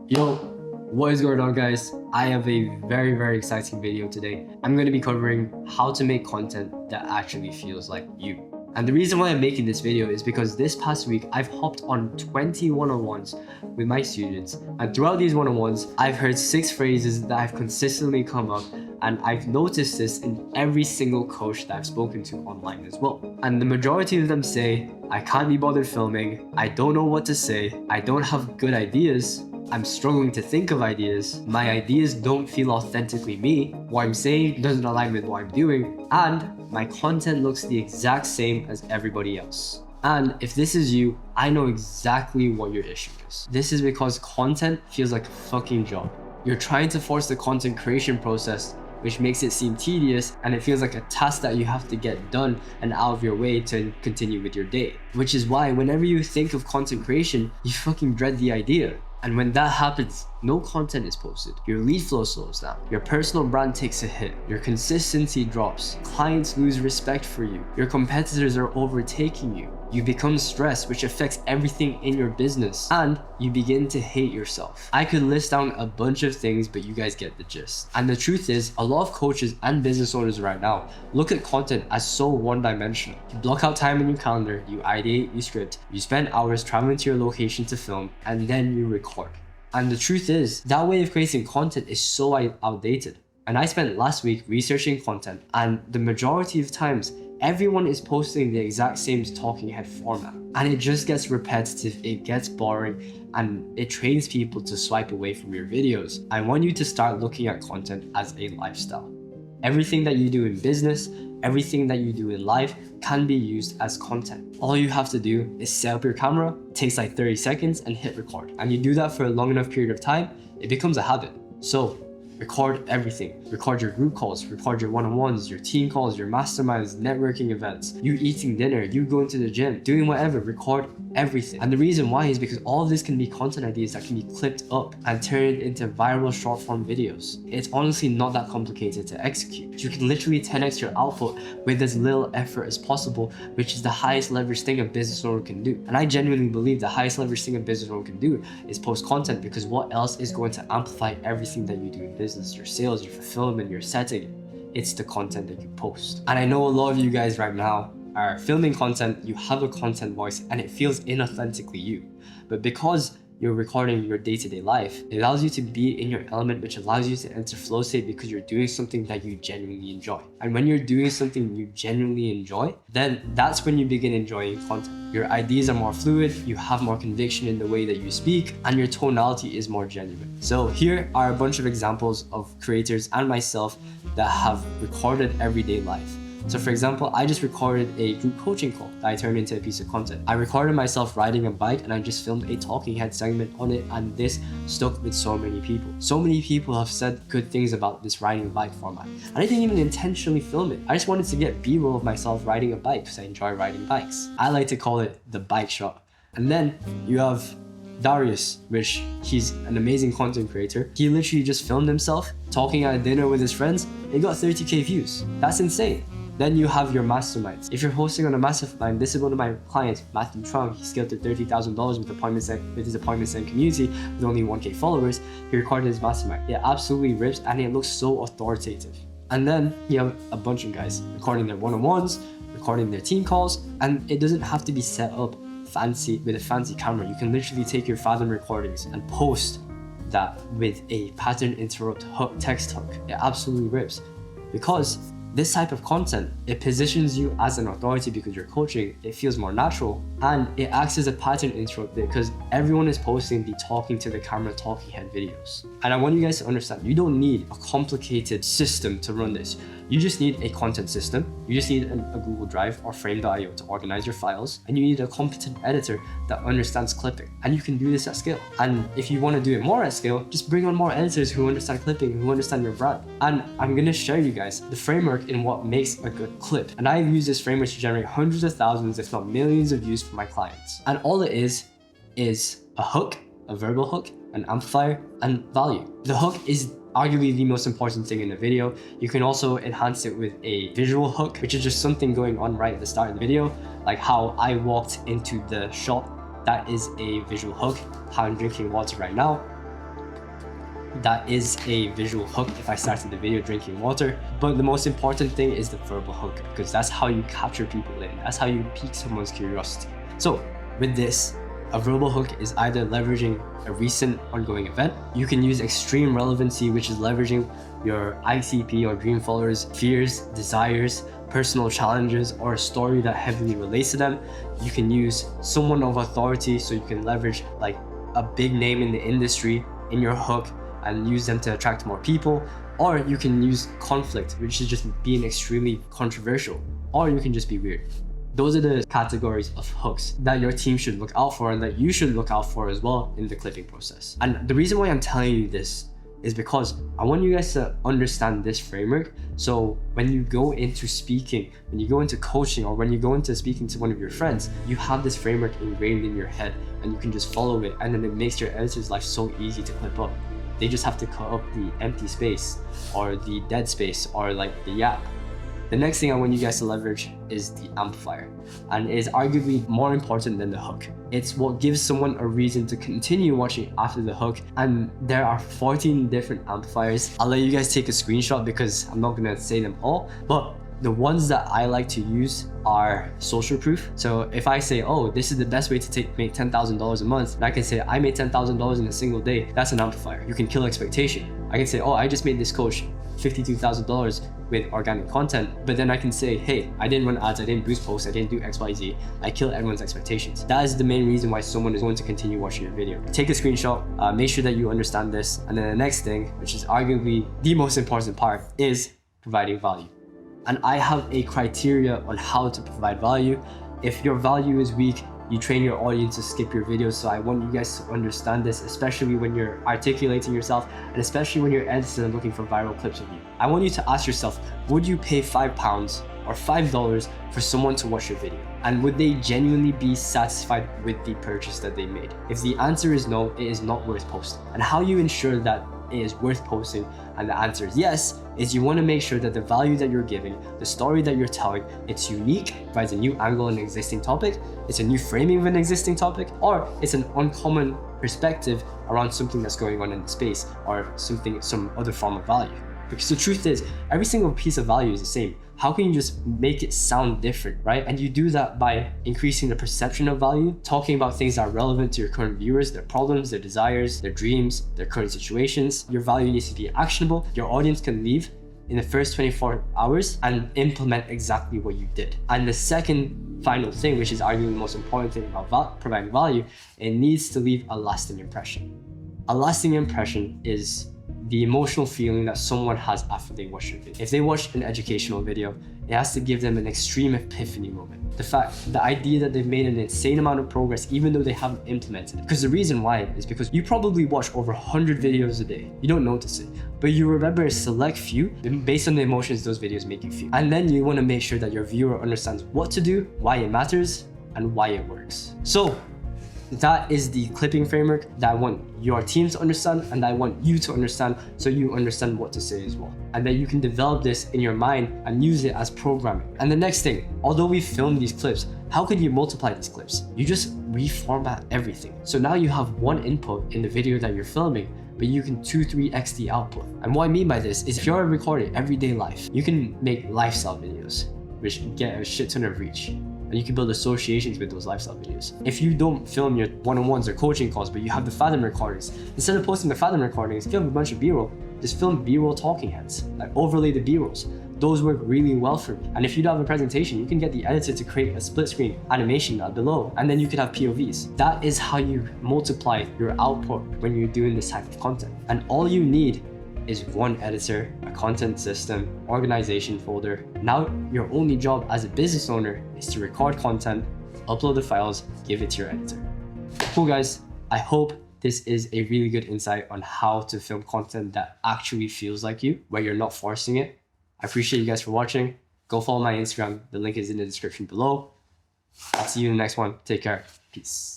Yo, what is going on, guys? I have a very exciting video today. I'm going to be covering how to make content that actually feels like you. And the reason why I'm making this video is because this past week I've hopped on 20 one-on-ones with my students, and throughout these one-on-ones I've heard 6 phrases that have consistently come up, and I've noticed this in every single coach that I've spoken to online as well. And the majority of them say, I can't be bothered filming, I don't know what to say, I don't have good ideas, I'm struggling to think of ideas, my ideas don't feel authentically me, what I'm saying doesn't align with what I'm doing, and my content looks the exact same as everybody else. And if this is you, I know exactly what your issue is. This is because content feels like a fucking job. You're trying to force the content creation process, which makes it seem tedious, and it feels like a task that you have to get done and out of your way to continue with your day. Which is why whenever you think of content creation, you fucking dread the idea. And when that happens, no content is posted, your lead flow slows down, your personal brand takes a hit, your consistency drops, clients lose respect for you, your competitors are overtaking you, you become stressed, which affects everything in your business, and you begin to hate yourself. I could list down a bunch of things, but you guys get the gist. And the truth is, a lot of coaches and business owners right now look at content as so one-dimensional. You block out time in your calendar, you ideate, you script, you spend hours traveling to your location to film, and then you record. And the truth is, that way of creating content is so outdated. And I spent last week researching content, and the majority of times, everyone is posting the exact same talking head format. And it just gets repetitive, it gets boring, and it trains people to swipe away from your videos. I want you to start looking at content as a lifestyle. Everything that you do in business, everything that you do in life can be used as content. All you have to do is set up your camera, it takes like 30 seconds, and hit record. And you do that for a long enough period of time, it becomes a habit. So record everything. Record your group calls, record your one-on-ones, your team calls, your masterminds, networking events, you eating dinner, you going to the gym, doing whatever, record everything. And the reason why is because all of this can be content ideas that can be clipped up and turned into viral short form videos. It's honestly not that complicated to execute. You can literally 10x your output with as little effort as possible, which is the highest leverage thing a business owner can do. And I genuinely believe the highest leverage thing a business owner can do is post content, because what else is going to amplify everything that you do in business, your sales, your fulfillment, your setting? It's the content that you post. And I know a lot of you guys right now are filming content, you have a content voice, and it feels inauthentically you. But because you're recording your day-to-day life, it allows you to be in your element, which allows you to enter flow state because you're doing something that you genuinely enjoy. And when you're doing something you genuinely enjoy, then that's when you begin enjoying content. Your ideas are more fluid, you have more conviction in the way that you speak, and your tonality is more genuine. So here are a bunch of examples of creators and myself that have recorded everyday life. So for example, I just recorded a group coaching call that I turned into a piece of content. I recorded myself riding a bike, and I just filmed a talking head segment on it, and this stuck with so many people. So many people have said good things about this riding a bike format. And I didn't even intentionally film it. I just wanted to get B-roll of myself riding a bike because I enjoy riding bikes. I like to call it the bike shot. And then you have Darius, which he's an amazing content creator. He literally just filmed himself talking at a dinner with his friends. It got 30k views. That's insane. Then you have your masterminds. If you're hosting on a mastermind, this is one of my clients, Matthew Trung. He scaled to $30,000 with his appointments and community with only 1k followers. He recorded his mastermind. It absolutely rips, and it looks so authoritative. And then you have a bunch of guys recording their one-on-ones, recording their team calls, and it doesn't have to be set up fancy with a fancy camera. You can literally take your Fathom recordings and post that with a pattern interrupt hook, text hook. It absolutely rips, because this type of content, it positions you as an authority because you're coaching, it feels more natural, and it acts as a pattern interrupt because everyone is posting the talking to the camera talking head videos. And I want you guys to understand, you don't need a complicated system to run this. You just need a content system, you just need a Google Drive or Frame.io to organize your files, and you need a competent editor that understands clipping. And you can do this at scale. And if you want to do it more at scale, just bring on more editors who understand clipping, who understand your brand. And I'm going to share you guys the framework in what makes a good clip. And I've used this framework to generate hundreds of thousands, if not millions of views for my clients. And all it is a hook, a verbal hook, an amplifier, and value. The hook is arguably the most important thing in a video. You can also enhance it with a visual hook, which is just something going on right at the start of the video, like how I walked into the shop. That is a visual hook. How I'm drinking water right now. that is a visual hook if I started the video drinking water. But the most important thing is the verbal hook, because that's how you capture people in. That's how you pique someone's curiosity. So with this, a verbal hook is either leveraging a recent ongoing event. You can use extreme relevancy, which is leveraging your ICP or dream followers' fears, desires, personal challenges, or a story that heavily relates to them. You can use someone of authority, so you can leverage like a big name in the industry in your hook and use them to attract more people. Or you can use conflict, which is just being extremely controversial. Or you can just be weird. Those are the categories of hooks that your team should look out for and that you should look out for as well in the clipping process. And the reason why I'm telling you this is because I want you guys to understand this framework. So when you go into speaking, when you go into coaching, or when you go into speaking to one of your friends, you have this framework ingrained in your head and you can just follow it, and then it makes your editor's life so easy to clip up. They just have to cut up the empty space or the dead space or like the yap. The next thing I want you guys to leverage is the amplifier, and it is arguably more important than the hook. It's what gives someone a reason to continue watching after the hook, and there are 14 different amplifiers. I'll let you guys take a screenshot because I'm not gonna say them all, but the ones that I like to use are social proof. So if I say, oh, this is the best way to make $10,000 a month, and I can say I made $10,000 in a single day, that's an amplifier. You can kill expectation. I can say, oh, I just made this coach $52,000 with organic content, but then I can say, hey, I didn't run ads, I didn't boost posts, I didn't do XYZ, I killed everyone's expectations. That is the main reason why someone is going to continue watching your video. Take a screenshot, make sure that you understand this, and then the next thing, which is arguably the most important part, is providing value. And I have a criteria on how to provide value. If your value is weak, you train your audience to skip your videos. So I want you guys to understand this, especially when you're articulating yourself, and especially when you're editing and looking for viral clips of you. I want you to ask yourself, would you pay £5 or $5 for someone to watch your video? And would they genuinely be satisfied with the purchase that they made? If the answer is no, it is not worth posting. And how you ensure that it is worth posting and the answer is yes, is you want to make sure that the value that you're giving, the story that you're telling, it's unique, provides a new angle on an existing topic, it's a new framing of an existing topic, or it's an uncommon perspective around something that's going on in the space, or some other form of value. Because the truth is, every single piece of value is the same. How can you just make it sound different, right? And you do that by increasing the perception of value, talking about things that are relevant to your current viewers, their problems, their desires, their dreams, their current situations. Your value needs to be actionable. Your audience can leave in the first 24 hours and implement exactly what you did. And the second final thing, which is arguably the most important thing about providing value, it needs to leave a lasting impression. A lasting impression is the emotional feeling that someone has after they watch your video. If they watch an educational video, it has to give them an extreme epiphany moment. The idea that they've made an insane amount of progress even though they haven't implemented it. Because the reason why is because you probably watch over 100 videos a day. You don't notice it, but you remember a select few based on the emotions those videos make you feel. And then you want to make sure that your viewer understands what to do, why it matters, and why it works. So that is the clipping framework that I want your team to understand and that I want you to understand, so you understand what to say as well. And that you can develop this in your mind and use it as programming. And the next thing, although we filmed these clips, how could you multiply these clips? You just reformat everything. So now you have one input in the video that you're filming, but you can 2-3x the output. And what I mean by this is if you're recording everyday life, you can make lifestyle videos, which get a shit ton of reach. And you can build associations with those lifestyle videos. If you don't film your one-on-ones or coaching calls, but you have the Fathom recordings, instead of posting the Fathom recordings, if you have a bunch of B-roll, just film B-roll talking heads, like overlay the B-rolls. Those work really well for me. And if you don't have a presentation, you can get the editor to create a split screen animation below, and then you can have POVs. That is how you multiply your output when you're doing this type of content. And all you need is one editor, a content system, organization folder. Now your only job as a business owner is to record content, upload the files, give it to your editor. Cool guys, I hope this is a really good insight on how to film content that actually feels like you, where you're not forcing it. I appreciate you guys for watching. Go follow my Instagram, the link is in the description below. I'll see you in the next one. Take care, peace.